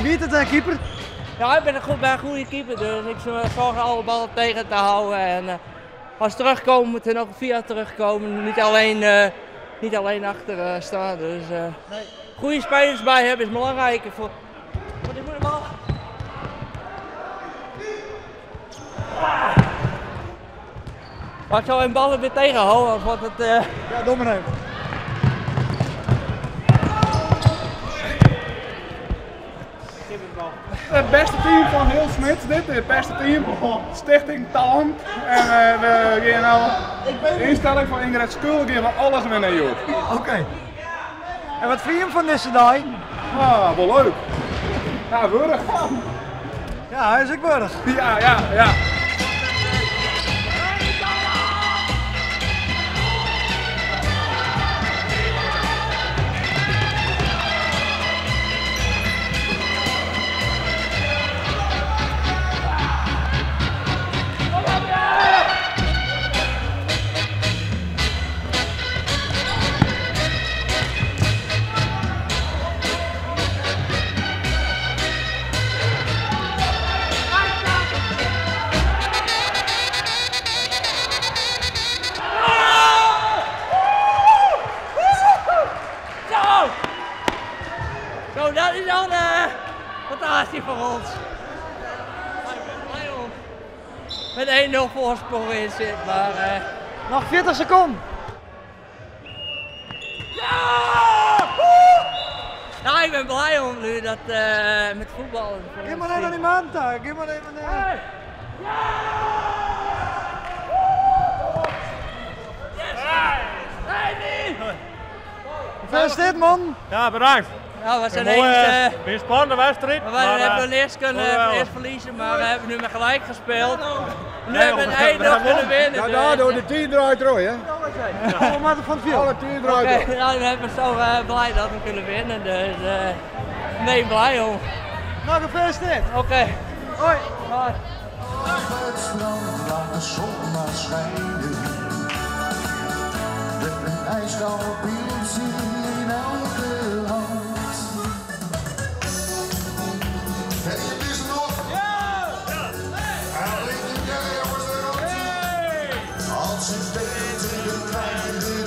Hoe weet het, keeper? Ja, ik ben een goede keeper, dus ik zorg alle ballen tegen te houden. En als ze terugkomen, moeten er ook via terugkomen. Niet alleen achter staan. Dus goede spelers bij hebben is belangrijk. Voor die moet bal. Maar ik zou een ballen weer tegenhouden, anders wordt het... Ja, doe maar even. Het beste team van heel Smits, dit het beste team. Stichting Talent. En we gaan nou de instelling van Ingrid Skul gaan we alles winnen, joh. Oké. En wat vind je hem van deze dag? Ah, wel leuk. Ja, würdig. Ja, hij is ook würdig. Ja. Zo, dat is dan fantastisch voor ons. Ik ben blij om met 1-0 voorsprong in zit, maar... Nog 40 seconden. Ja, ik ben blij om nu dat met voetbal... Geef maar even aan die man, geef maar even aan Gefeliciteerd, man. Ja, bedankt. Ja, we zijn weer spannende wedstrijd. we hebben eerst verliezen, maar we hebben nu met gelijk gespeeld. Nu hebben we 1-0 kunnen winnen. Ja, door de 10 draait rooi, hè? Alle maten van het veld. Alle 10 draait rooi. Ja, we zijn zo blij dat we kunnen winnen, dus nee, blij om. Nou, gefeliciteerd. Oké. Hoi. Hoi. Het strand waar de zon maar schijnt. Met een ijskoude pilsie in elke hand. Ken je deze nog? Ja! En denk jij, jongens, er nog 10? Als je tegen de krijgt.